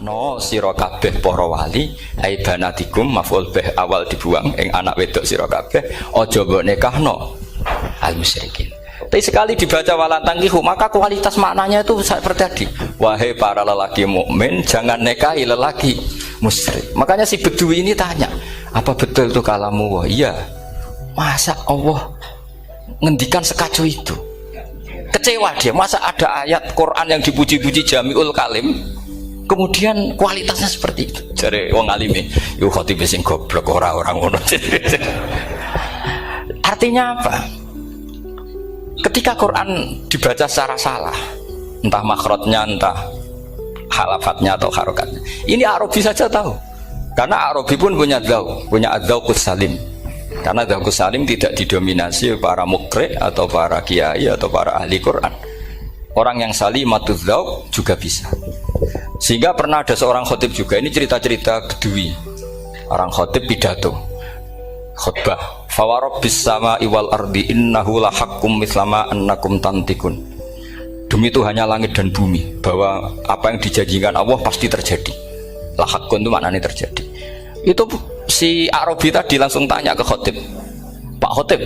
No sira kabeh para wali ai banatikum maf'ul bih awal dibuang ing anak wedok sira kabeh aja mbok nikahno al musyrikin. Tapi sekali dibaca walantankihu maka kualitas maknanya itu seperti tadi. Wahai para lelaki mukmin jangan nikahi lelaki musyrik. Makanya si Bedui ini tanya, apa betul itu kalamu? Wah, iya. Masa Allah ngendikan sekacau itu? Kecewa dia, masa ada ayat Quran yang dipuji-puji Jami'ul Kalim kemudian kualitasnya seperti itu. Jare wong alime, yo khotib sing goblok orang ngono. Artinya apa? Ketika Quran dibaca secara salah, entah makhrajnya, entah halafatnya atau harokatnya, ini Arabi saja tahu. Karena Arabi pun punya adzauqus salim. Karena adzauqus salim tidak didominasi para mukri atau para kiai atau para ahli Quran. Orang yang salimatuz dzauq juga bisa. Sehingga pernah ada seorang khotib juga, ini cerita-cerita Bedui. Orang khotib pidato khutbah, fawarabbis sama'i wal ardi innahu lahaqqum mislama annakum tantikun. Demi Tuhannya langit dan bumi, bahwa apa yang dijanjikan Allah pasti terjadi. Lahaqqun itu maknanya terjadi. Itu si Arabi tadi langsung tanya ke khotib, Pak khotib,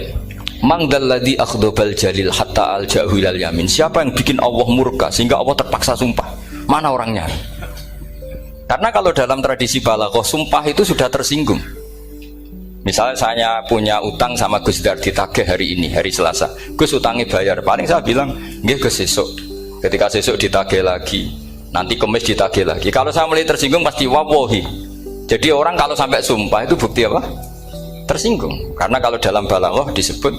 mangdalladzi akhdobal jalil hatta al-ja'hu ilal yamin. Siapa yang bikin Allah murka sehingga Allah terpaksa sumpah? Mana orangnya? Karena kalau dalam tradisi balaghah sumpah itu sudah tersinggung. Misalnya saya punya utang sama Gus Dar ditagih hari ini, hari Selasa. Gus utangnya bayar, paling saya bilang nggih Gus sesuk. Ketika sesuk ditagih lagi, nanti Kamis ditagih lagi. Kalau saya mulai tersinggung pasti wawahi. Jadi orang kalau sampai sumpah itu bukti apa? Tersinggung. Karena kalau dalam balaghah disebut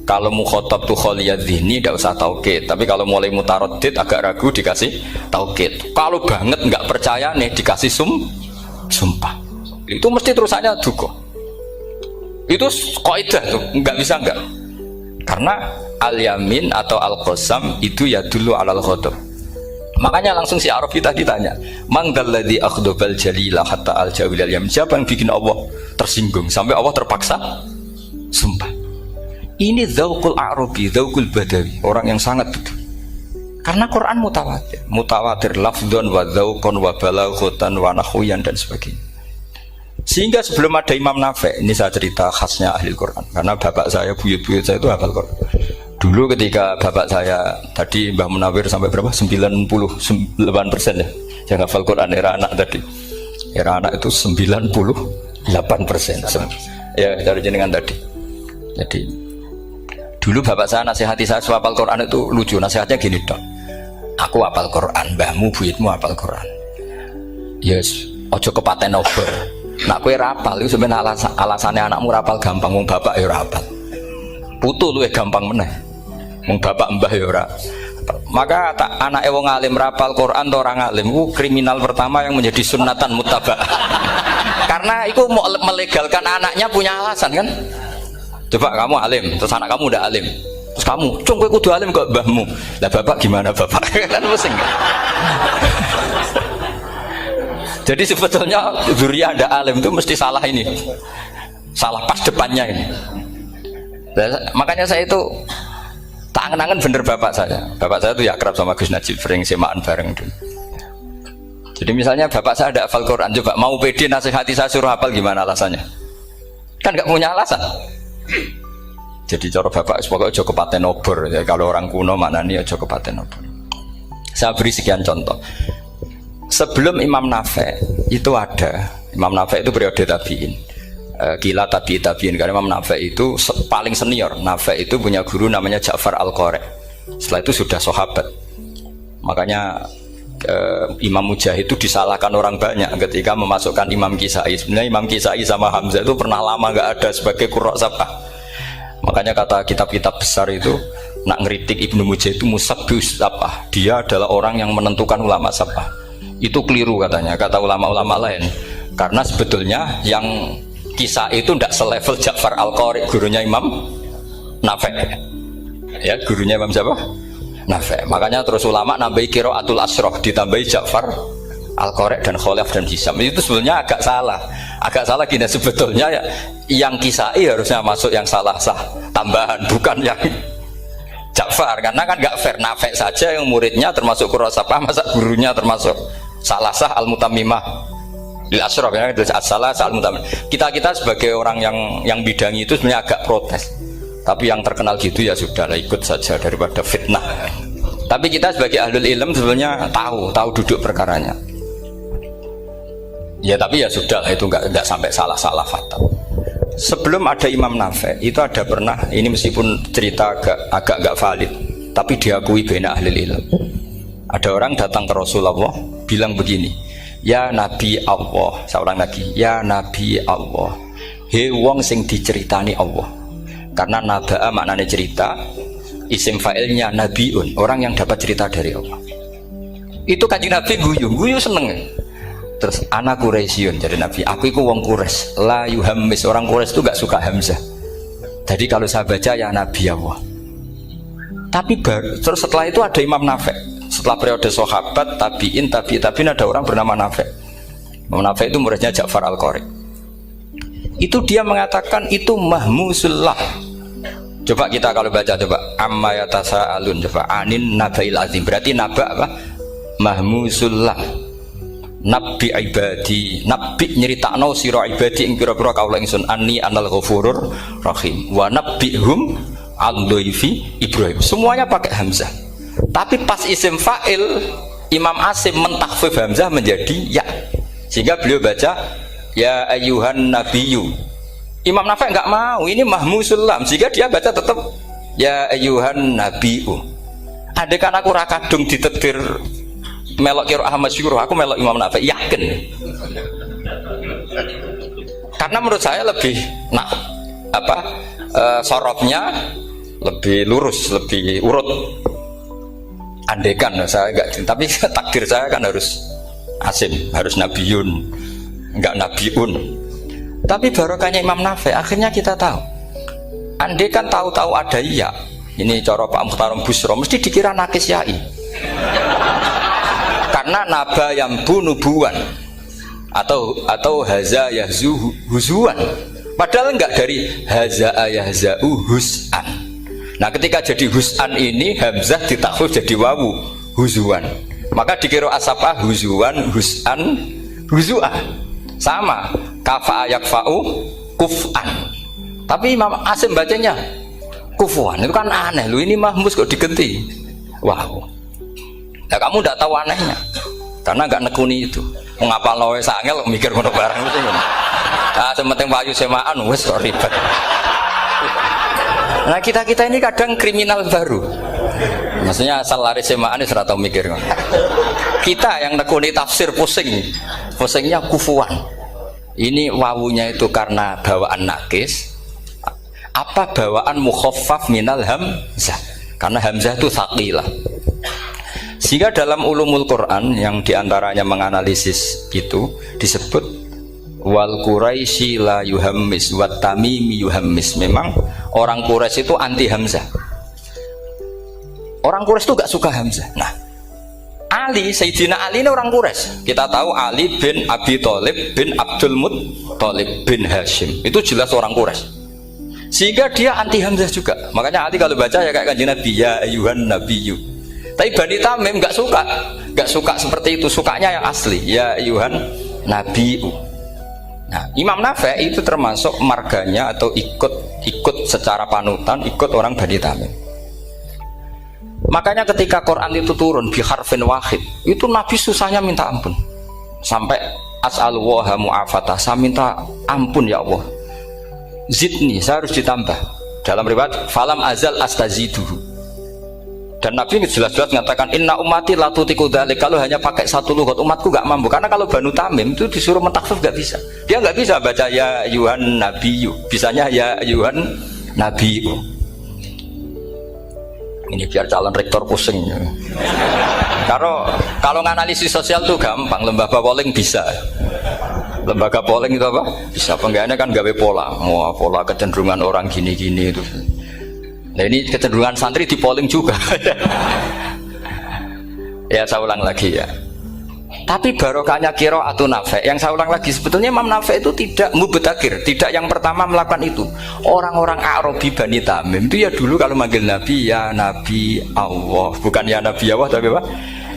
kalau mukhatab tuh kholiyad dhihni tidak usah taukid, tapi kalau mulai mutaroddid agak ragu dikasih taukid. Kalau banget nggak percaya nih dikasih sumpah. Itu mesti terusannya duga. Itu kaidah tuh, nggak bisa nggak. Karena al-yamin atau al-qasam itu ya dulu alal khotob. Makanya langsung si Arabi tadi tanya, mangdalladzi akhdobal jalila hatta al-jawilal yamin. Siapa yang bikin Allah tersinggung sampai Allah terpaksa sumpah? Ini dzauqul Arabi, dzauqul Badawi, orang yang sangat betul. Karena Quran mutawatir lafdzon wa dzauqon wa balaghatan wa nahwiyan dan sebagainya. Sehingga sebelum ada Imam Nafi', ini saya cerita khasnya ahli Quran. Karena bapak saya, buyut-buyut saya itu hafal Quran. Dulu ketika bapak saya tadi Mbah Munawir sampai berapa? 98% ya. Yang hafal Quran era anak tadi. Era anak itu 98%. Ya, dari jenengan tadi. Jadi dulu bapak saya nasihati saya hafal Quran itu lucu, nasihatnya gini dong. Aku hafal Quran, mbahmu buyutmu hafal Quran. Yes, ojo kepaten obor. Nak kowe rapal itu sebenarnya alasannya anakmu rapal gampang, wong bapak ya rapal. Putu luwih gampang meneh. Wong bapak mbah ya ora. Maka anake wong alim rapal Quran atau orang alim itu kriminal pertama yang menjadi sunatan muttaba. Karena itu mau melegalkan anaknya punya alasan kan? Coba kamu alim, terus anak kamu udah alim, terus kamu, cung kowe kudu alim kok mbahmu. Lah bapak gimana bapak? Kan pusing. Jadi sebetulnya dzurriyyah ada alim itu mesti salah ini, salah pas depannya ini. Makanya saya itu tak angen-angen bener bapak saya. Bapak saya itu ya akrab sama Gus Najib, sering semaan bareng dulu. Jadi misalnya bapak saya ada hafal Quran, coba mau pede nasihati saya suruh hafal gimana alasannya? Kan nggak punya alasan. Jadi cara bapak pokoknya ojo kepaten obor ya, kalau orang kuno mana nih ojo kepaten obor. Saya beri sekian contoh. Sebelum Imam Nafi' itu ada, Imam Nafi' itu periode tabi'in, kila tabi'in, karena Imam Nafi' itu paling senior. Nafi' itu punya guru namanya Ja'far Al-Qari. Setelah itu sudah sahabat. Makanya Imam Mujahid itu disalahkan orang banyak ketika memasukkan Imam Kisai. Sebenarnya Imam Kisai sama Hamzah itu pernah lama nggak ada sebagai qurra sab'ah. Makanya kata kitab-kitab besar itu nak ngeritik Ibnu Mujahid itu musabbius sab'ah. Dia adalah orang yang menentukan ulama sab'ah. Itu keliru katanya, kata ulama-ulama lain. Karena sebetulnya yang Kisai itu tidak selevel Ja'far Al-Qari, gurunya Imam Nafi'. Ya, gurunya Imam siapa? Nafi'. Makanya terus ulama nambahi qiraatul asroh, ditambahi Ja'far Al-Qari dan Khalaf dan Hisam. Itu sebenarnya agak salah gini. Sebetulnya ya, yang Kisai harusnya masuk yang salah sah tambahan, bukan yang Ja'far. Karena kan nggak fair, Nafi' saja yang muridnya termasuk qurra sab'ah, masa gurunya termasuk Salasah al-mutammimah lil asyraf ya, itu as-salasah al-mutammimah. Kita sebagai orang yang bidangi itu sebenarnya agak protes. Tapi yang terkenal gitu ya sudahlah, ikut saja daripada fitnah. Tapi kita sebagai ahlul ilm sebenarnya tahu duduk perkaranya. Ya tapi ya sudah itu enggak sampai salah fatal. Sebelum ada Imam Nafi' itu ada pernah, ini meskipun cerita agak enggak valid, tapi diakui baina ahlul ilm. Ada orang datang ke Rasulullah bilang begini, ya Nabi Allah, seorang lagi, ya Nabi Allah, he wong sing diceritani Allah. Karena naba'a maknanya cerita, isim fa'ilnya nabiun, orang yang dapat cerita dari Allah. Itu Kanjeng Nabi guyu seneng. Terus anak Quraisyun, jadi Nabi, aku itu wong Quraisy, la yuhammis, orang Quraisy itu gak suka hamzah. Jadi kalau saya baca ya Nabi Allah. Tapi terus setelah itu ada Imam Nafi'. Setelah periode sahabat, tabi'in ada orang bernama Nafi'. Imam Nafi' itu muridnya Ja'far Al-Qari. Itu dia mengatakan itu mahmusullah. Coba kita kalau baca coba amma yatasaalun, coba anin nabail azim. Berarti naba apa? Mahmusullah. Nabi ibadi, nabi nyeritakno sira ibadi ing pira-pira kaula ingsun anni anal ghafurur rahim. Wa nabbihum al-dhaifi Ibrahim. Semuanya pakai hamzah. Tapi pas isim fa'il Imam Asim mentakhfif hamzah menjadi ya, sehingga beliau baca ya ayyuhan nabiyyu. Imam Nafi' enggak mau, ini mahmusul lam, sehingga dia baca tetap ya ayyuhan nabiyyu. Andai kan aku ra kadung ditetir melok qiraah masyhur, aku melok Imam Nafi' yakin. Karena menurut saya lebih sorobnya lebih lurus, lebih urut. Andekan saya enggak, tapi takdir saya kan harus Asim, harus Nabiyun, enggak Nabiun. Tapi barokahnya Imam Nafi' akhirnya kita tahu. Andekan tahu-tahu ada iya, ini cara Pak Muhtaram Busro mesti dikira nakis yai. Karena naba yang bunubuan atau haza yahzu huzuan. Padahal enggak dari haza yahza'u hus'an. Nah ketika jadi hus'an ini hamzah ditakhfif jadi wawu huzuan, maka dikira asapa huzuan hus'an huzu'ah sama kafa yakfa'u kuf'an. Tapi Imam Asim bacanya kufuan, itu kan aneh lu, ini mahmus kok digenti. Wow. Nah kamu tidak tahu anehnya karena nggak nekuni itu. Mengapa lawe sangel mikir ngono barang mesti ngono. Ah sementing wayu semaan wis kok ribet. Nah kita ini kadang kriminal baru. Maksudnya asal lari semaan sudah tahu mikir. Kita yang nekuni tafsir pusingnya kufuan. Ini wawunya itu karena bawaan nakis, apa bawaan mukhaffaf minal hamzah? Karena hamzah itu tsaqilah. Sehingga dalam ulumul Quran yang diantaranya menganalisis itu disebut wal Quraisy la yuhammis wat tamimi yuhammis. Memang orang Quraisy itu anti hamzah. Orang Quraisy itu gak suka hamzah. Nah, Ali, Sayyidina Ali ini orang Quraisy. Kita tahu Ali bin Abi Thalib bin Abdul Muttalib bin Hashim. Itu jelas orang Quraisy. Sehingga dia anti hamzah juga. Makanya Ali kalau baca ya kayak Kanjeng Nabi ya ayyuhan nabiyyu. Tapi Bani Tamim gak suka seperti itu. Sukanya yang asli ya ayyuhan nabiyyu. Nah, Imam Nafi' itu termasuk marganya atau ikut secara panutan, ikut orang Bani Tamim. Makanya ketika Quran itu turun bi harfin wahid, itu Nabi susahnya minta ampun. Sampai as'alullaha mu'afatah, saya minta ampun ya Allah. Zidni, saya harus ditambah. Dalam riwayat falam azal astaziduhu. Dan Nabi jelas-jelas mengatakan inna ummati la tutiku dzalik, kalau hanya pakai satu lughat umatku gak mampu. Karena kalau Banu Tamim itu disuruh mentakhfif gak bisa. Dia gak bisa baca ya ayyuhan nabiyyu, bisanya ya ayyuhan nabiyyu. Ini biar calon rektor pusing. Kalau nganalisis sosial tuh gampang, lembaga polling bisa. Lembaga polling itu apa? Bisa, penggawaannya kan gawe pola. Pola kecenderungan orang gini-gini itu. Nah ini kecenderungan santri di polling juga. Ya saya ulang lagi ya. Tapi barokahnya qiraatun Nafi'. Yang saya ulang lagi, sebetulnya Imam Nafi' itu tidak mubtagir, tidak yang pertama melakukan itu. Orang-orang Arabi Bani Tamim itu ya dulu kalau manggil Nabi ya Nabi Allah, bukan ya Nabi Allah tapi apa?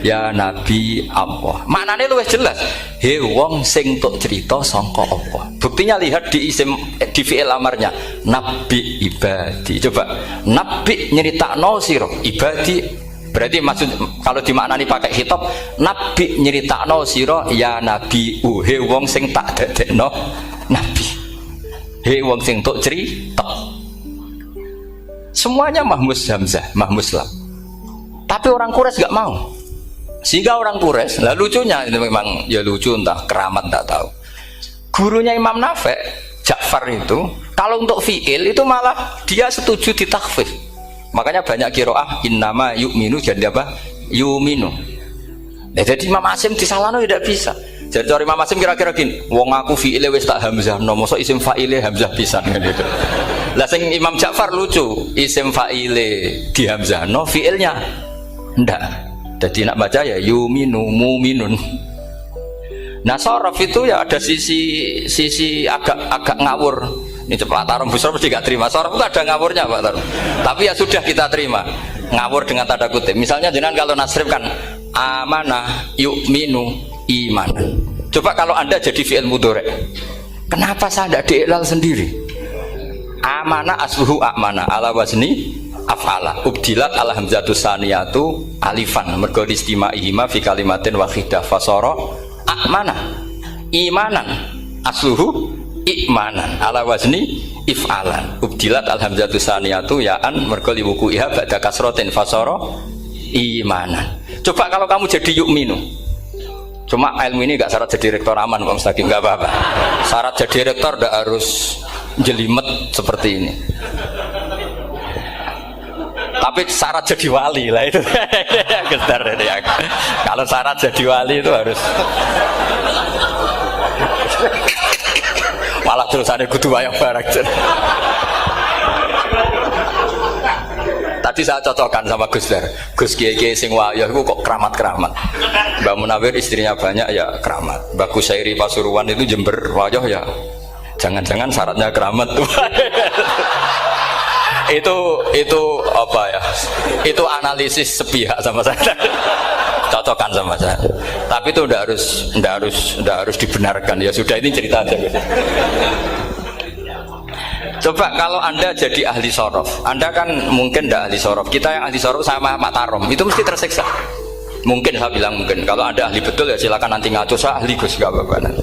ya nabi Allah. Maknanya luwih jelas. He wong sing tok cerita sangka Allah. Buktinya lihat di isim di fi'il amarnya nabi ibadi. Coba nabi nyeritakno sira ibadi. Berarti maksud kalau dimaknani pakai khitab nabi nyeritakno sira ya nabi he wong sing tak dadekno nabi. He wong sing tok cerita. Semuanya mahmus hamzah, mahmus lam. Tapi orang Quraisy gak mau. Sehingga orang Quraisy, lah lucunya itu memang ya lucu entah keramat tak tahu. Gurunya Imam Nafi' Ja'far itu kalau untuk fi'il itu malah dia setuju ditakhfif. Makanya banyak qiraah innama yu'minu jadi apa? Yu'minu. Nah, jadi Imam Asim disalahno tidak bisa. Jadi cari Imam Asim kira-kira gini, wong aku fi'ile wis tak hamzah, no mosok isim fa'ile hamzah pisan gitu. Lah sing Imam Ja'far lucu, isim fa'ile di hamzah, no fi'ilnya ndak. Jadi nak baca ya yuminu muminun. Nah sorof itu ya ada sisi agak ngawur. Ini cepat taruh busur mesti gak terima. Sorof itu ada ngawurnya Pak Taruh. Tapi ya sudah kita terima. Ngawur dengan tanda kutip. Misalnya jenengan kalau nasrif kan amanah yu'minu imanan. Coba kalau Anda jadi fi'il mudhari'. Kenapa saya tidak diiklal sendiri? Amanah asluhu amana ala wazni af'ala. Ubdilat ala hamzatu saniyatu alifan. Mergo istimaihima fi kalimatin wahidah fasara amana imanan asluhu ikmanan ala wazni if'alan. Ubdilat al hamzatu saniyatu ya'an mergo liwuku iha ba'da kasrotin fasara imanan. Coba kalau kamu jadi yu'minu. Cuma ilmu ini gak syarat jadi rektor aman Pak Mustaqim, gak apa-apa. Syarat jadi rektor gak harus jelimet seperti ini. Tapi syarat jadi wali lah itu. Kalau syarat jadi wali itu harus malah terus ada kudu wayang barang. Tadi saya cocokkan sama Gus Dar. Gus Kiai sing wayah itu kok keramat-keramat. Mbak Munawir istrinya banyak ya keramat. Mbak Kusairi Pasuruan itu Jember wayah ya. Jangan-jangan syaratnya keramat tuh. itu apa ya? Itu analisis sepihak sama saya. Cocokkan sama saya. Tapi itu ndak harus dibenarkan. Ya sudah ini cerita aja. Coba kalau Anda jadi ahli sorof, Anda kan mungkin tidak ahli sorof. Kita yang ahli sorof sama matarom itu mesti tersiksa. Mungkin saya bilang mungkin. Kalau Anda ahli betul ya silakan nanti ngaco, saya ahli Gus, gak apa-apa.